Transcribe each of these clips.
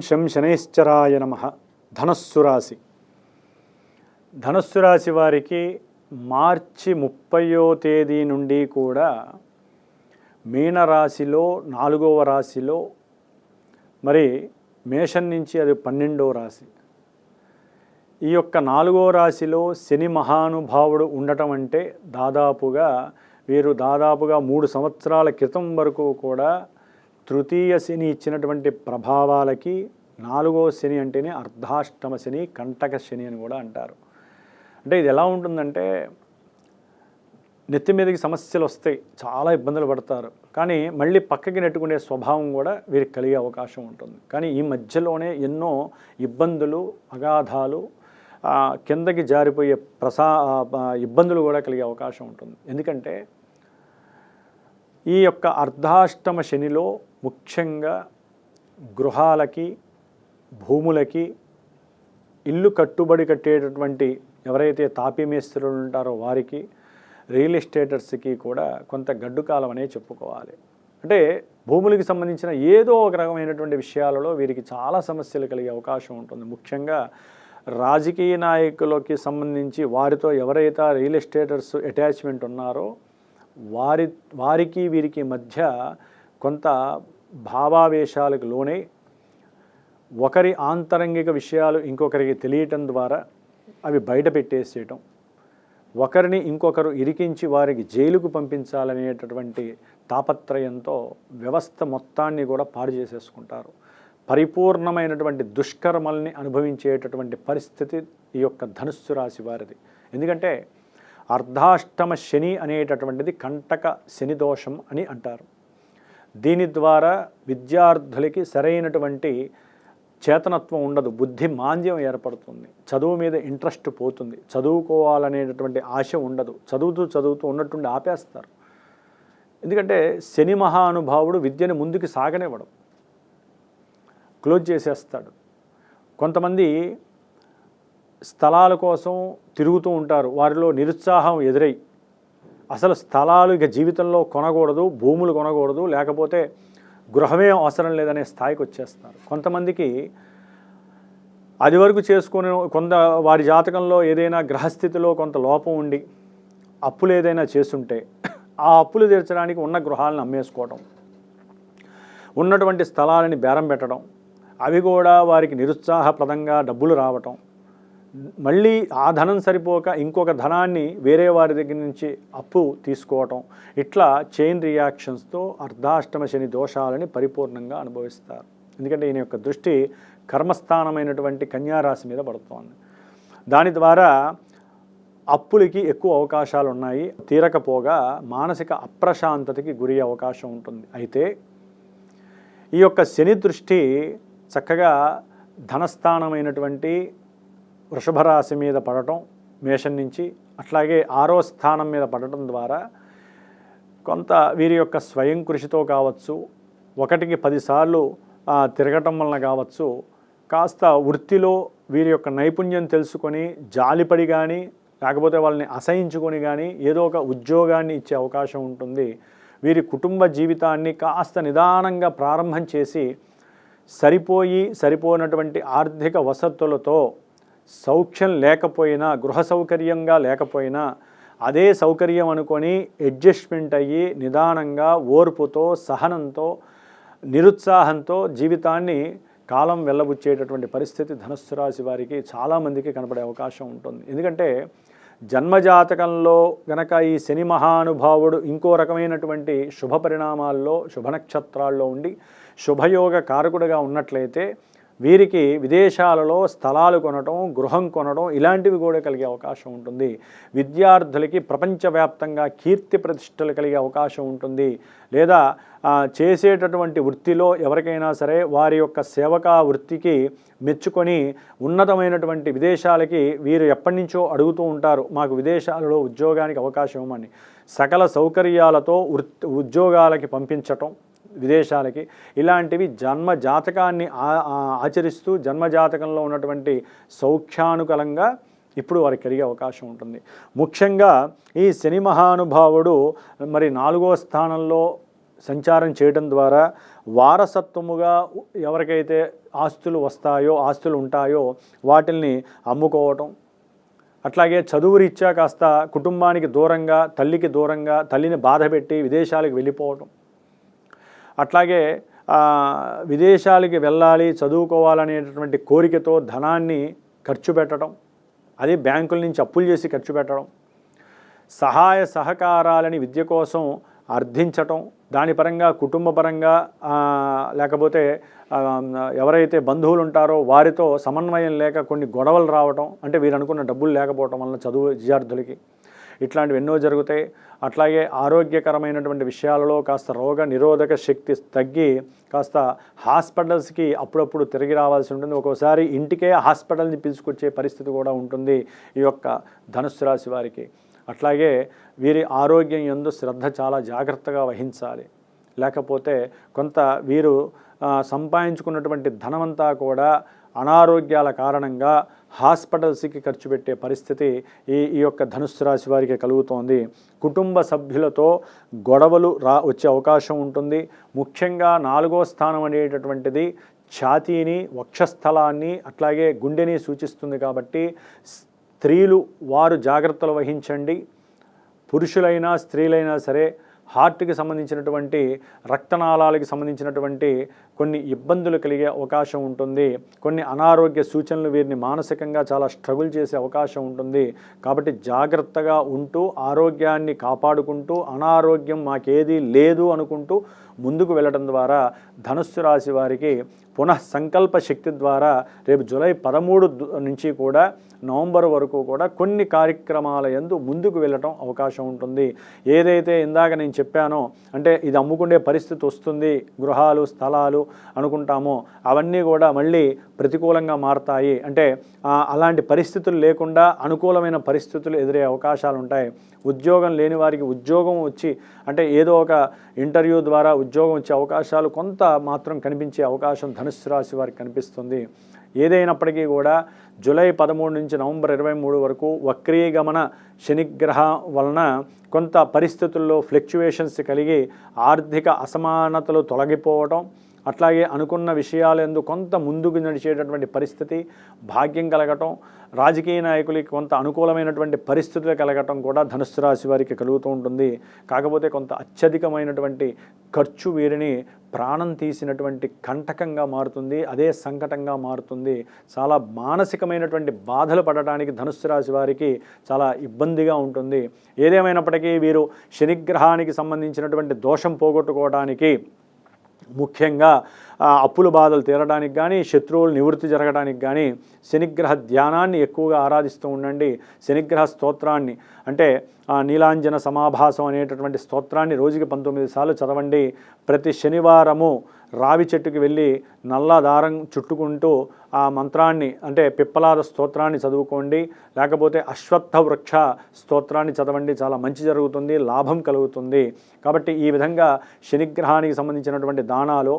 శం శనైశ్చరాయ నమః. ధనస్సు రాశి. ధనస్సు రాశి వారికి మార్చి 30వ తేదీ నుండి కూడా మీనరాశిలో 4వ రాశిలో, మరి మేషం నుంచి అది 12వ రాశి. ఈ యొక్క 4వ రాశిలో శని మహానుభావుడు ఉండటం అంటే వీరు దాదాపుగా 3 సంవత్సరాల క్రితం వరకు కూడా తృతీయ శని ఇచ్చినటువంటి ప్రభావాలకి 4వ శని అంటేనే అర్ధాష్టమ శని, కంటక శని అని కూడా అంటారు. అంటే ఇది ఎలా ఉంటుందంటే నెత్తి మీదకి సమస్యలు వస్తాయి, చాలా ఇబ్బందులు పడతారు, కానీ మళ్ళీ పక్కకి నెట్టుకునే స్వభావం కూడా వీరికి కలిగే అవకాశం ఉంటుంది. కానీ ఈ మధ్యలోనే ఎన్నో ఇబ్బందులు, అగాధాలు, కిందకి జారిపోయే ఇబ్బందులు కూడా కలిగే అవకాశం ఉంటుంది. ఎందుకంటే ఈ యొక్క అర్ధాష్టమ శనిలో ముఖ్యంగా గృహాలకి, భూములకి, ఇల్లు కట్టుబడి కట్టేటటువంటి ఎవరైతే తాపీ మేస్త్రులు ఉంటారో వారికి, రియల్ ఎస్టేటర్స్కి కూడా కొంత గడ్డు కాలం అనే చెప్పుకోవాలి. అంటే భూములకి సంబంధించిన ఏదో ఒక రకమైనటువంటి విషయాలలో వీరికి చాలా సమస్యలు కలిగే అవకాశం ఉంటుంది. ముఖ్యంగా రాజకీయ నాయకులకి సంబంధించి వారితో ఎవరైతే రియల్ ఎస్టేటర్స్ అటాచ్మెంట్ ఉన్నారో వారికి వీరికి మధ్య కొంత భావావేశాలకు లోనై ఒకరి ఆంతరంగిక విషయాలు ఇంకొకరికి తెలియటం ద్వారా అవి బయట పెట్టేసేయటం, ఒకరిని ఇంకొకరు ఇరికించి వారికి జైలుకు పంపించాలనేటటువంటి తాపత్రయంతో వ్యవస్థ మొత్తాన్ని కూడా పాడు చేసేసుకుంటారు. పరిపూర్ణమైనటువంటి దుష్కర్మల్ని అనుభవించేటటువంటి పరిస్థితి ఈ యొక్క ధనుస్సు రాశి వారిది. ఎందుకంటే అర్ధాష్టమ శని అనేటటువంటిది కంటక శని దోషం అని అంటారు. దీని ద్వారా విద్యార్థులకి సరైనటువంటి చేతనత్వం ఉండదు, బుద్ధి మాంద్యం ఏర్పడుతుంది, చదువు మీద ఇంట్రెస్ట్ పోతుంది, చదువుకోవాలనేటటువంటి ఆశ ఉండదు, చదువుతూ ఉన్నట్టుండి ఆపేస్తారు. ఎందుకంటే శని మహానుభావుడు విద్యను ముందుకు సాగనివ్వడం, క్లోజ్ చేసేస్తాడు. కొంతమంది స్థలాల కోసం తిరుగుతూ ఉంటారు, వారిలో నిరుత్సాహం ఎదురై అసలు స్థలాలు ఇక జీవితంలో కొనకూడదు, భూములు కొనకూడదు, లేకపోతే గృహమే అవసరం లేదనే స్థాయికి వచ్చేస్తారు. కొంతమందికి అది వరకు చేసుకుని వారి జాతకంలో ఏదైనా గ్రహస్థితిలో కొంత లోపం ఉండి అప్పులు ఏదైనా చేస్తుంటే ఆ అప్పులు తీర్చడానికి ఉన్న గృహాలను అమ్మేసుకోవడం, ఉన్నటువంటి స్థలాలని బేరం పెట్టడం, అవి కూడా వారికి నిరుత్సాహప్రదంగా డబ్బులు రావటం, మళ్ళీ ఆ ధనం సరిపోక ఇంకొక ధనాన్ని వేరే వారి దగ్గర నుంచి అప్పు తీసుకోవటం, ఇట్లా చైన్ రియాక్షన్స్తో అర్ధాష్టమ శని దోషాలని పరిపూర్ణంగా అనుభవిస్తారు. ఎందుకంటే ఈయన యొక్క దృష్టి కర్మస్థానమైనటువంటి కన్యారాశి మీద పడుతోంది. దాని ద్వారా అప్పులకి ఎక్కువ అవకాశాలు ఉన్నాయి, తీరకపోగా మానసిక అప్రశాంతతకి గురి అవకాశం ఉంటుంది. అయితే ఈ యొక్క శని దృష్టి చక్కగా ధనస్థానమైనటువంటి వృషభ రాశి మీద పడటం, మేషం నుంచి, అట్లాగే 6వ స్థానం మీద పడటం ద్వారా కొంత వీరి యొక్క స్వయం కృషితో కావచ్చు, 1కి 10 సార్లు తిరగటం వలన కావచ్చు, కాస్త వృత్తిలో వీరి యొక్క నైపుణ్యం తెలుసుకొని జాలిపడి కానీ, లేకపోతే వాళ్ళని అసహించుకొని కానీ ఏదో ఒక ఉద్యోగాన్ని ఇచ్చే అవకాశం ఉంటుంది. వీరి కుటుంబ జీవితాన్ని కాస్త నిదానంగా ప్రారంభం చేసి సరిపోయినటువంటి ఆర్థిక వసతులతో సౌఖ్యం లేకపోయినా, గృహ సౌకర్యంగా లేకపోయినా అదే సౌకర్యం అనుకొని అడ్జస్ట్మెంట్ అయ్యి నిదానంగా, ఓర్పుతో, సహనంతో, నిరుత్సాహంతో జీవితాన్ని కాలం వెళ్ళబుచ్చేటటువంటి పరిస్థితి ధనుస్సు రాశి వారికి చాలామందికి కనపడే అవకాశం ఉంటుంది. ఎందుకంటే జన్మజాతకంలో గనక ఈ శని మహానుభావుడు ఇంకో రకమైనటువంటి శుభ పరిణామాల్లో, శుభ నక్షత్రాల్లో ఉండి శుభయోగ కారకుడిగా ఉన్నట్లయితే వీరికి విదేశాలలో స్థలాలు కొనడం, గృహం కొనడం ఇలాంటివి కూడా కలిగే అవకాశం ఉంటుంది. విద్యార్థులకి ప్రపంచవ్యాప్తంగా కీర్తి ప్రతిష్టలు కలిగే అవకాశం ఉంటుంది. లేదా చేసేటటువంటి వృత్తిలో ఎవరికైనా సరే వారి యొక్క సేవకా వృత్తికి మెచ్చుకొని ఉన్నతమైనటువంటి విదేశాలకి వీరు ఎప్పటి నుంచో అడుగుతూ ఉంటారు, మాకు విదేశాలలో ఉద్యోగానికి అవకాశం ఇవ్వమని. సకల సౌకర్యాలతో ఉద్యోగాలకి పంపించటం విదేశాలకి, ఇలాంటివి జన్మజాతకాన్ని ఆచరిస్తూ జన్మజాతకంలో ఉన్నటువంటి సౌఖ్యానుకూలంగా ఇప్పుడు వారికి కలిగే అవకాశం ఉంటుంది. ముఖ్యంగా ఈ శని మహానుభావుడు మరి 4వ స్థానంలో సంచారం చేయడం ద్వారా వారసత్వముగా ఎవరికైతే ఆస్తులు ఉంటాయో వాటిల్ని అమ్ముకోవటం, అట్లాగే చదువు రీత్యా కాస్త కుటుంబానికి దూరంగా, తల్లికి దూరంగా, తల్లిని బాధపెట్టి విదేశాలకు వెళ్ళిపోవటం, అట్లాగే విదేశాలకి వెళ్ళాలి, చదువుకోవాలనేటటువంటి కోరికతో ధనాన్ని ఖర్చు పెట్టడం, అది బ్యాంకుల నుంచి అప్పులు చేసి ఖర్చు పెట్టడం, సహాయ సహకారాలని విద్య కోసం అర్థించటం, దాని పరంగా కుటుంబ పరంగా లేకపోతే ఎవరైతే బంధువులు ఉంటారో వారితో సమన్వయం లేక కొన్ని గొడవలు రావటం, అంటే వీరు అనుకున్న డబ్బులు లేకపోవటం వలన చదువు విద్యార్థులకి ఇట్లాంటివి ఎన్నో జరుగుతాయి. అట్లాగే ఆరోగ్యకరమైనటువంటి విషయాలలో కాస్త రోగ నిరోధక శక్తి తగ్గి కాస్త హాస్పిటల్స్కి అప్పుడప్పుడు తిరిగి రావాల్సి ఉంటుంది. ఒక్కోసారి ఇంటికే హాస్పిటల్ని పిలుచుకొచ్చే పరిస్థితి కూడా ఉంటుంది ఈ యొక్క ధనుస్సు రాశి వారికి. అట్లాగే వీరి ఆరోగ్యం యందు శ్రద్ధ చాలా జాగ్రత్తగా వహించాలి. లేకపోతే కొంత వీరు సంపాదించుకున్నటువంటి ధనమంతా కూడా అనారోగ్యాల కారణంగా హాస్పిటల్స్కి ఖర్చు పెట్టే పరిస్థితి ఈ యొక్క ధనుస్సు రాశి వారికి కలుగుతోంది. కుటుంబ సభ్యులతో గొడవలు వచ్చే అవకాశం ఉంటుంది. ముఖ్యంగా 4వ స్థానం అనేటటువంటిది ఛాతీని, వక్షస్థలాన్ని, అట్లాగే గుండెని సూచిస్తుంది. కాబట్టి స్త్రీలు వారు జాగ్రత్తలు వహించండి. పురుషులైనా స్త్రీలైనా సరే హార్ట్కి సంబంధించినటువంటి రక్తనాళాలకి సంబంధించినటువంటి కొన్ని ఇబ్బందులు కలిగే అవకాశం ఉంటుంది. కొన్ని అనారోగ్య సూచనలు వీరిని మానసికంగా చాలా స్ట్రగుల్ చేసే అవకాశం ఉంటుంది. కాబట్టి జాగ్రత్తగా ఉంటూ ఆరోగ్యాన్ని కాపాడుకుంటూ అనారోగ్యం మాకేదీ లేదు అనుకుంటూ ముందుకు వెళ్ళడం ద్వారా ధనుస్సు రాశి వారికి పునఃసంకల్ప శక్తి ద్వారా రేపు జూలై 13 నుంచి కూడా నవంబర్ వరకు కూడా కొన్ని కార్యక్రమాల యందు ముందుకు వెళ్ళటం అవకాశం ఉంటుంది. ఏదైతే ఇందాక నేను చెప్పానో, అంటే ఇది అమ్ముకునే పరిస్థితి వస్తుంది, గృహాలు స్థలాలు అనుకుంటామో అవన్నీ కూడా మళ్ళీ ప్రతికూలంగా మారతాయి. అంటే అలాంటి పరిస్థితులు లేకుండా అనుకూలమైన పరిస్థితులు ఎదురే అవకాశాలు ఉంటాయి. ఉద్యోగం లేని వారికి ఉద్యోగం వచ్చి, అంటే ఏదో ఒక ఇంటర్వ్యూ ద్వారా ఉద్యోగం వచ్చే అవకాశాలు కొంత మాత్రం కనిపించే అవకాశం ధనుస్సు రాశి వారికి కనిపిస్తుంది. ఏదైనప్పటికీ కూడా జూలై 13 నుంచి నవంబర్ 23 వరకు వక్రీగమన శనిగ్రహం వలన కొంత పరిస్థితుల్లో ఫ్లక్చువేషన్స్ కలిగి ఆర్థిక అసమానతలు తొలగిపోవటం, అట్లాగే అనుకున్న విషయాలందు కొంత ముందుకు నడిచేటటువంటి పరిస్థితి, భాగ్యం కలగటం, రాజకీయ నాయకులకి కొంత అనుకూలమైనటువంటి పరిస్థితులు కలగటం కూడా ధనుస్సు రాశి వారికి కలుగుతూ ఉంటుంది. కాకపోతే కొంత అత్యధికమైనటువంటి ఖర్చు వీరిని ప్రాణం తీసినటువంటి కంటకంగా మారుతుంది, అదే సంకటంగా మారుతుంది. చాలా మానసికమైనటువంటి బాధలు పడటానికి ధనుస్సు రాశి వారికి చాలా ఇబ్బందిగా ఉంటుంది. ఏదేమైనప్పటికీ వీరు శనిగ్రహానికి సంబంధించినటువంటి దోషం పోగొట్టుకోవడానికి, ముఖ్యంగా అప్పుల బాధలు తీరడానికి కానీ, శత్రువులు నివృత్తి జరగడానికి కానీ శనిగ్రహ ధ్యానాన్ని ఎక్కువగా ఆరాధిస్తూ ఉండండి. శనిగ్రహ స్తోత్రాన్ని, అంటే నీలాంజన సమాభాసం అనేటటువంటి స్తోత్రాన్ని రోజుకి 19 సార్లు చదవండి. ప్రతి శనివారము రావి చెట్టుకి వెళ్ళి నల్ల దారం చుట్టుకుంటూ ఆ మంత్రాన్ని, అంటే పిప్పలాద స్తోత్రాన్ని చదువుకోండి. లేకపోతే అశ్వత్థ వృక్ష స్తోత్రాన్ని చదవండి. చాలా మంచి జరుగుతుంది, లాభం కలుగుతుంది. కాబట్టి ఈ విధంగా శనిగ్రహానికి సంబంధించినటువంటి దానాలు,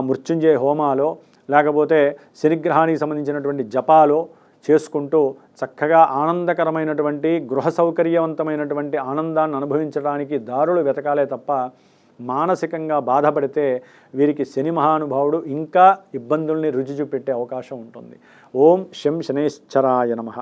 మృత్యుంజయ హోమాలో, లేకపోతే శనిగ్రహానికి సంబంధించినటువంటి జపాలో చేసుకుంటూ చక్కగా ఆనందకరమైనటువంటి గృహ సౌకర్యవంతమైనటువంటి ఆనందాన్ని అనుభవించడానికి దారులు వెతకాలే తప్ప మానసికంగా బాధపడితే వీరికి శని మహానుభావుడు ఇంకా ఇబ్బందుల్ని రుచి చూపెట్టే అవకాశం ఉంటుంది. ఓం శం శనేశ్వరాయ నమః.